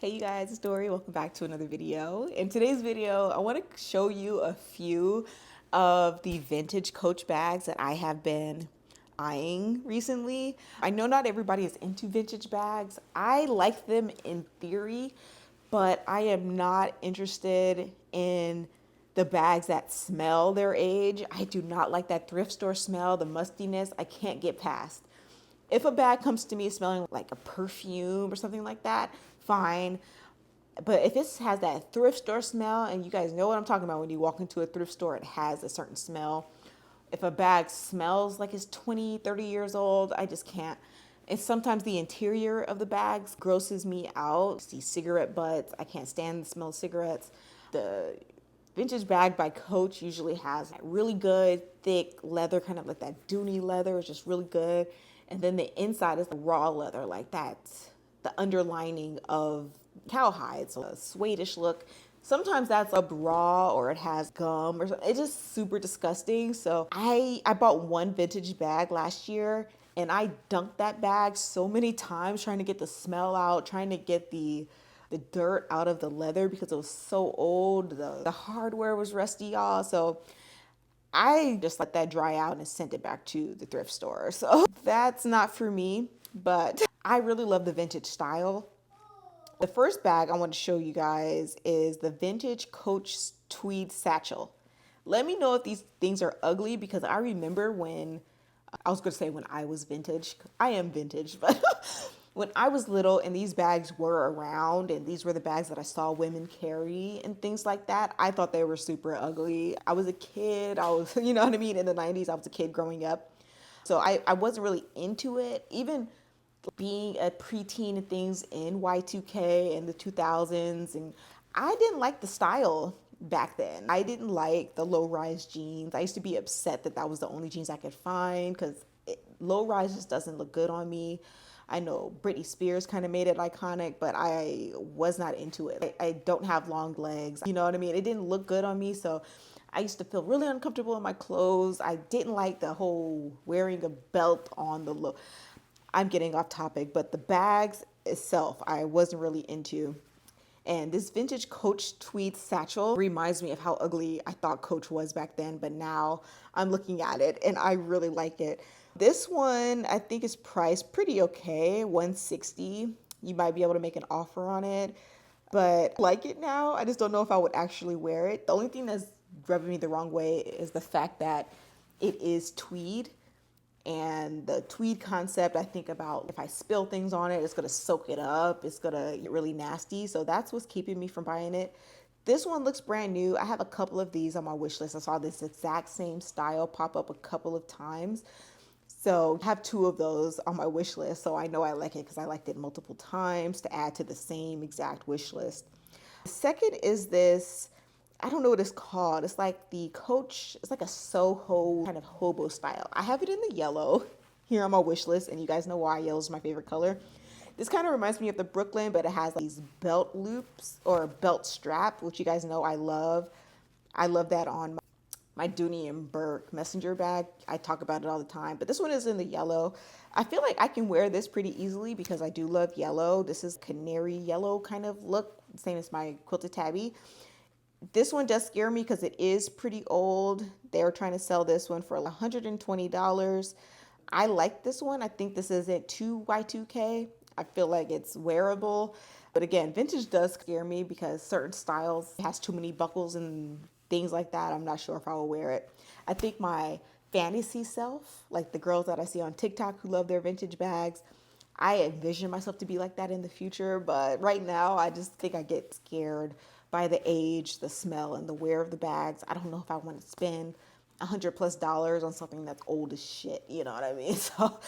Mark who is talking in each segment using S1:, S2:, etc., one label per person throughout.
S1: Hey you guys, it's Dory. Welcome back to another video. In today's video, I want to show you a few of the vintage Coach bags that I have been eyeing recently. I know not everybody is into vintage bags. I like them in theory, but I am not interested in the bags that smell their age. I do not like that thrift store smell, the mustiness. I can't get past. If a bag comes to me smelling like a perfume or something like that, fine. But if it has that thrift store smell, and you guys know what I'm talking about when you walk into a thrift store, it has a certain smell. If a bag smells like it's 20, 30 years old, I just can't. And sometimes the interior of the bags grosses me out. See cigarette butts. I can't stand the smell of cigarettes. The vintage bag by Coach usually has really good, thick leather, kind of like that Dooney leather. It's just really good. And then the inside is the raw leather, like that, the underlining of cowhide, so a suede-ish look. Sometimes that's a raw or it has gum or something. It's just super disgusting. So I bought one vintage bag last year and I dunked that bag so many times trying to get the smell out, trying to get the dirt out of the leather because it was so old. The hardware was rusty, y'all. So I just let that dry out and sent it back to the thrift store. So that's not for me, but I really love the vintage style. The first bag I want to show you guys is the vintage Coach tweed satchel. Let me know if these things are ugly because I remember when, I was going to say when I was vintage. I am vintage, but when I was little and these bags were around and these were the bags that I saw women carry and things like that, I thought they were super ugly. I was a kid. I was, you know what I mean? In the 90s, I was a kid growing up. So I wasn't really into it. Even being a preteen and things in Y2K and the 2000s, and I didn't like the style back then. I didn't like the low-rise jeans. I used to be upset that that was the only jeans I could find because low-rise just doesn't look good on me. I know Britney Spears kind of made it iconic, but I was not into it. I don't have long legs. You know what I mean? It didn't look good on me, so I used to feel really uncomfortable in my clothes. I didn't like the whole wearing a belt on the low. I'm getting off topic, but the bags itself, I wasn't really into. And this vintage Coach tweed satchel reminds me of how ugly I thought Coach was back then, but now I'm looking at it and I really like it. This one I think is priced pretty okay, $160. You might be able to make an offer on it, but I like it now. I just don't know if I would actually wear it. The only thing that's rubbing me the wrong way is the fact that it is tweed. And the tweed concept, I think about if I spill things on it, it's going to soak it up. It's going to get really nasty. So that's what's keeping me from buying it. This one looks brand new. I have a couple of these on my wish list. I saw this exact same style pop up a couple of times. So I have two of those on my wish list. So I know I like it because I liked it multiple times to add to the same exact wish list. The second is this, I don't know what it's called. It's like the Coach, it's like a Soho kind of hobo style. I have it in the yellow here on my wish list, and you guys know why yellow is my favorite color. This kind of reminds me of the Brooklyn, but it has like these belt loops or belt strap, which you guys know I love. I love that on my Dooney and Burke messenger bag. I talk about it all the time, but this one is in the yellow. I feel like I can wear this pretty easily because I do love yellow. This is canary yellow kind of look, same as my quilted tabby. This one does scare me because it is pretty old. They're trying to sell this one for $120. I like this one. I think this isn't too Y2K. I feel like it's wearable. But again, vintage does scare me because certain styles has too many buckles and things like that. I'm not sure if I will wear it. I think my fantasy self, like the girls that I see on TikTok who love their vintage bags, I envision myself to be like that in the future, but right now I just think I get scared by the age, the smell, and the wear of the bags. I don't know if I want to spend $100+ on something that's old as shit, you know what I mean? So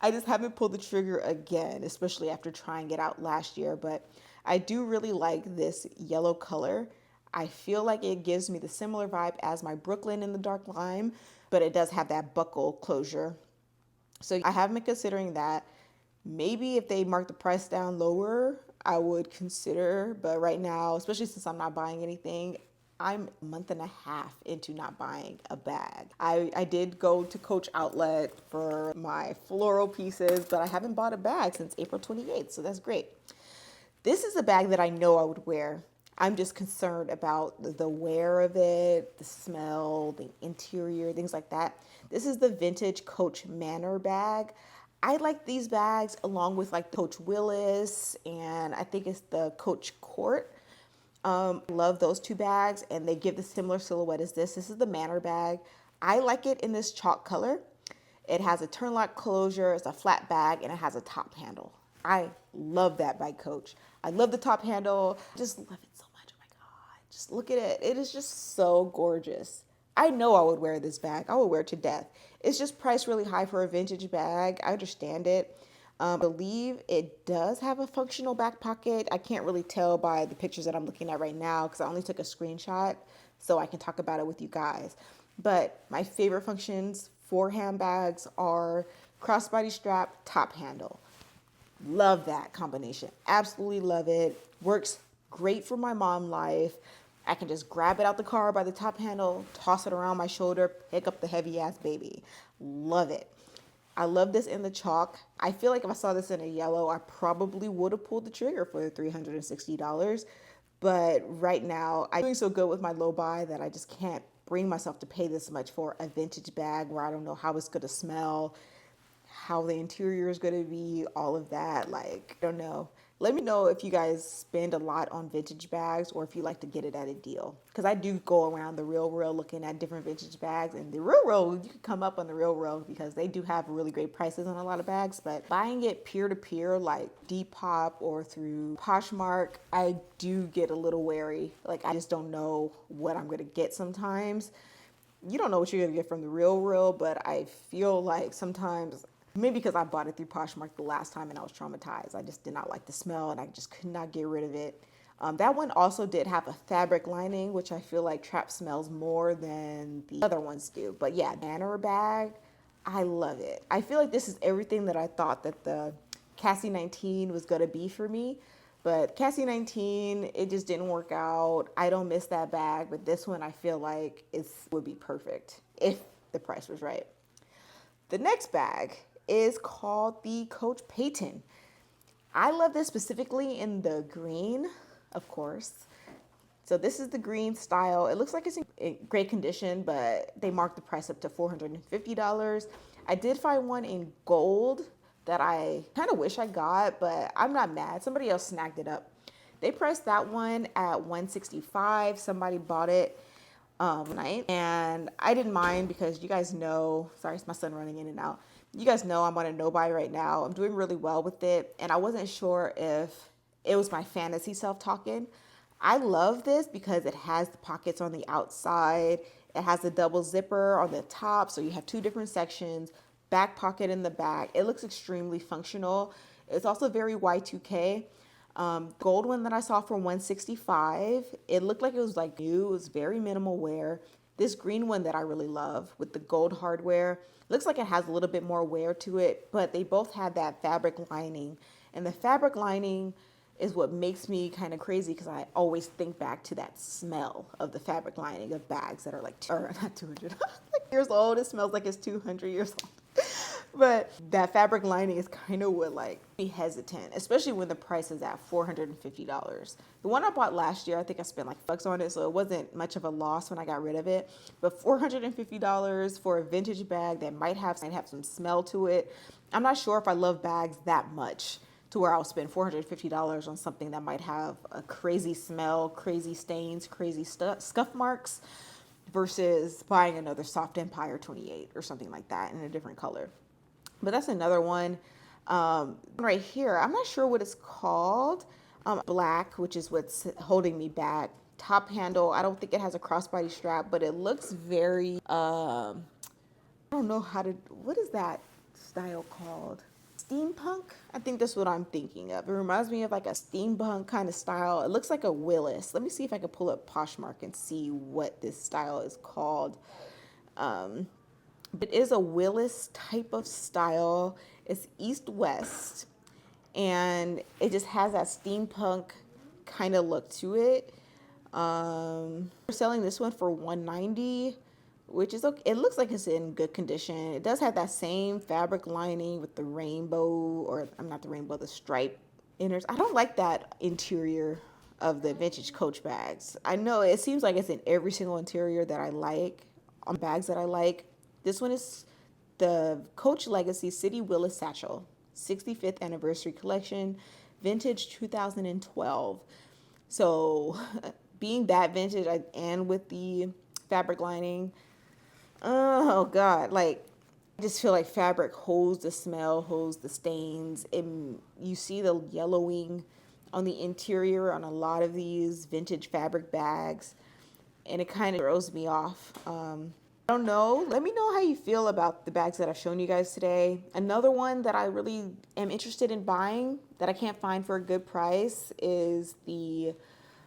S1: I just haven't pulled the trigger again, especially after trying it out last year, but I do really like this yellow color. I feel like it gives me the similar vibe as my Brooklyn in the dark lime, but it does have that buckle closure. So I have been considering that. Maybe if they mark the price down lower, I would consider. But right now, especially since I'm not buying anything, I'm a month and a half into not buying a bag. I did go to Coach Outlet for my floral pieces, but I haven't bought a bag since April 28th, so that's great. This is a bag that I know I would wear. I'm just concerned about the wear of it, the smell, the interior, things like that. This is the vintage Coach Manor bag. I like these bags along with like Coach Willis and I think it's the Coach Court. Love those two bags and they give the similar silhouette as this. This is the Manor bag. I like it in this chalk color. It has a turn lock closure, it's a flat bag, and it has a top handle. I love that by Coach. I love the top handle. Just love it so much. Oh my God. Just look at it. It is just so gorgeous. I know I would wear this bag. I would wear it to death. It's just priced really high for a vintage bag. I understand it. I believe it does have a functional back pocket. I can't really tell by the pictures that I'm looking at right now because I only took a screenshot so I can talk about it with you guys. But my favorite functions for handbags are crossbody strap, top handle. Love that combination. Absolutely love it. Works great for my mom life. I can just grab it out the car by the top handle, toss it around my shoulder, pick up the heavy ass baby. Love it. I love this in the chalk. I feel like if I saw this in a yellow, I probably would have pulled the trigger for $360. But right now, I'm doing so good with my low buy that I just can't bring myself to pay this much for a vintage bag where I don't know how it's going to smell, how the interior is going to be, all of that. Like, I don't know. Let me know if you guys spend a lot on vintage bags or if you like to get it at a deal. Because I do go around the Real Real looking at different vintage bags. And the Real Real, you can come up on the Real Real because they do have really great prices on a lot of bags. But buying it peer-to-peer like Depop or through Poshmark, I do get a little wary. Like, I just don't know what I'm going to get sometimes. You don't know what you're going to get from the Real Real, but I feel like sometimes... Maybe because I bought it through Poshmark the last time and I was traumatized. I just did not like the smell and I just could not get rid of it. That one also did have a fabric lining, which I feel like trap smells more than the other ones do. But yeah, Manor bag, I love it. I feel like this is everything that I thought that the Cassie 19 was going to be for me. But Cassie 19, it just didn't work out. I don't miss that bag, but this one I feel like it would be perfect if the price was right. The next bag is called the Coach Payton. I love this specifically in the green, of course. So this is the green style. It looks like it's in great condition, but they marked the price up to $450. I did find one in gold that I kind of wish I got, but I'm not mad. Somebody else snagged it up. They priced that one at $165. Somebody bought it night, and I didn't mind because you guys know, sorry, it's my son running in and out. You guys know I'm on a no buy right now. I'm doing really well with it, and I wasn't sure if it was my fantasy self talking. I love this because it has the pockets on the outside. It has a double zipper on the top, so you have two different sections, back pocket in the back. It looks extremely functional. It's also very Y2K. Gold one that I saw for $165. It looked like it was like new. It was very minimal wear. This green one that I really love with the gold hardware, looks like it has a little bit more wear to it, but they both have that fabric lining. And the fabric lining is what makes me kind of crazy because I always think back to that smell of the fabric lining of bags that are like, or not 200 like years old. It smells like it's 200 years old. But that fabric lining is kind of what like be hesitant, especially when the price is at $450. The one I bought last year, I think I spent like bucks on it, so it wasn't much of a loss when I got rid of it. But $450 for a vintage bag that might have some smell to it. I'm not sure if I love bags that much to where I'll spend $450 on something that might have a crazy smell, crazy stains, crazy scuff marks, versus buying another Soft Empire 28 or something like that in a different color. But that's another one right here. I'm not sure what it's called. Black, which is what's holding me back. Top handle. I don't think it has a crossbody strap, but it looks very, I don't know what is that style called? Steampunk? I think that's what I'm thinking of. It reminds me of like a steampunk kind of style. It looks like a Willis. Let me see if I can pull up Poshmark and see what this style is called. It is a Willis type of style. It's east-west, and it just has that steampunk kind of look to it. We're selling this one for $190, which is okay. It looks like it's in good condition. It does have that same fabric lining with the rainbow, or I'm not the rainbow, the stripe inners. I don't like that interior of the vintage Coach bags. I know it seems like it's in every single interior that I like, on bags that I like. This one is the Coach Legacy City Willis Satchel, 65th Anniversary Collection, vintage 2012. So being that vintage and with the fabric lining, oh God, like I just feel like fabric holds the smell, holds the stains. And you see the yellowing on the interior on a lot of these vintage fabric bags, and it kind of throws me off. I don't know. Let me know how you feel about the bags that I've shown you guys today. Another one that I really am interested in buying that I can't find for a good price is the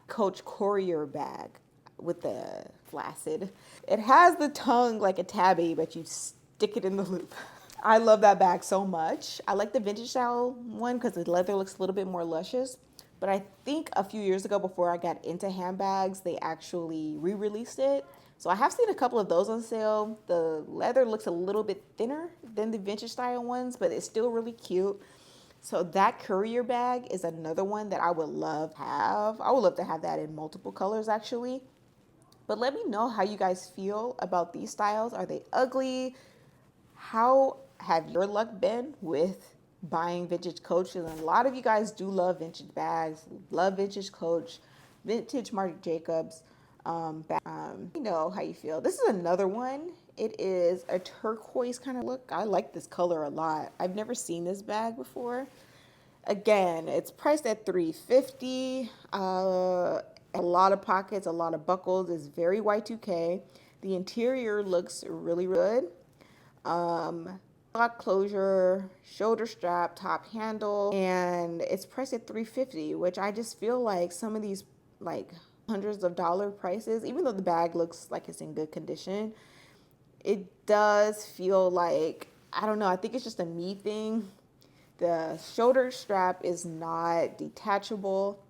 S1: Coach Courier bag with the flaccid. It has the tongue like a tabby, but you stick it in the loop. I love that bag so much. I like the vintage style one because the leather looks a little bit more luscious. But I think a few years ago, before I got into handbags, they actually re-released it. So I have seen a couple of those on sale. The leather looks a little bit thinner than the vintage style ones, but it's still really cute. So that Courier bag is another one that I would love to have. I would love to have that in multiple colors, actually. But let me know how you guys feel about these styles. Are they ugly? How have your luck been with buying vintage Coach? And a lot of you guys do love vintage bags, love vintage Coach, vintage Marc Jacobs. You know how you feel. This is another one. It is a turquoise kind of look. I like this color a lot. I've never seen this bag before. Again, it's priced at $350. A lot of pockets, a lot of buckles. It's very Y2K. The interior looks really good. Lock closure, shoulder strap, top handle, and it's priced at $350, which I just feel like some of these like hundreds of dollar prices, even though the bag looks like it's in good condition, it does feel like, I don't know, I think it's just a me thing. The shoulder strap is not detachable.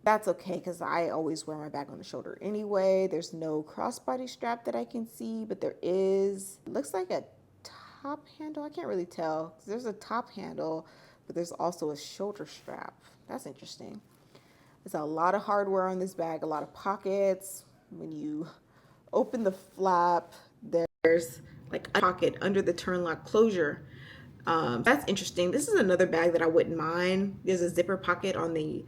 S1: That's okay because I always wear my bag on the shoulder anyway. There's no crossbody strap that I can see, but there is, it looks like a top handle. I can't really tell. There's a top handle, but there's also a shoulder strap. That's interesting. There's a lot of hardware on this bag, a lot of pockets. When you open the flap, there's like a pocket under the turn lock closure. That's interesting. This is another bag that I wouldn't mind. There's a zipper pocket on the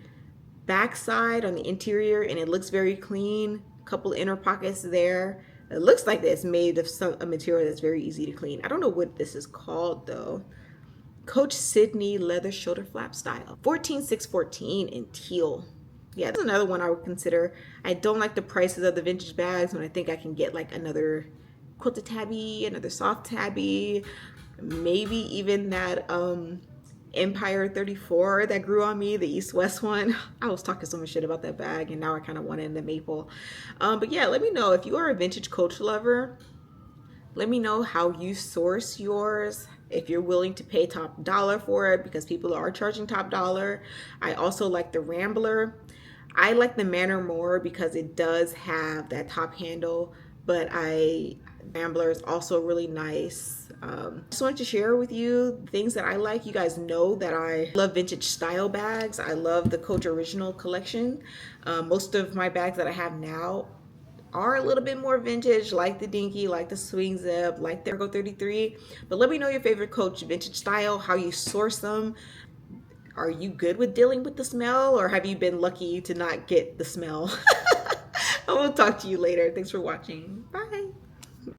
S1: back side, on the interior, and it looks very clean. A couple inner pockets there. It looks like it's made of a material that's very easy to clean. I don't know what this is called though. Coach Sydney leather shoulder flap style. 14614 in teal. Yeah, that's another one I would consider. I don't like the prices of the vintage bags when I think I can get like another quilted tabby, another soft tabby, maybe even that Empire 34 that grew on me, the East-West one. I was talking so much shit about that bag and now I kind of want it in the maple. But yeah, let me know if you are a vintage Coach lover. Let me know how you source yours, if you're willing to pay top dollar for it, because people are charging top dollar. I also like the Rambler. I like the Manor more because it does have that top handle, but Rambler is also really nice. Just wanted to share with you things that I like. You guys know that I love vintage style bags. I love the Coach Original collection. Most of my bags that I have now are a little bit more vintage, like the Dinky, like the Swing Zip, like the Ergo 33. But let me know your favorite Coach vintage style, how you source them. Are you good with dealing with the smell, or have you been lucky to not get the smell? I will talk to you later. Thanks for watching. Bye.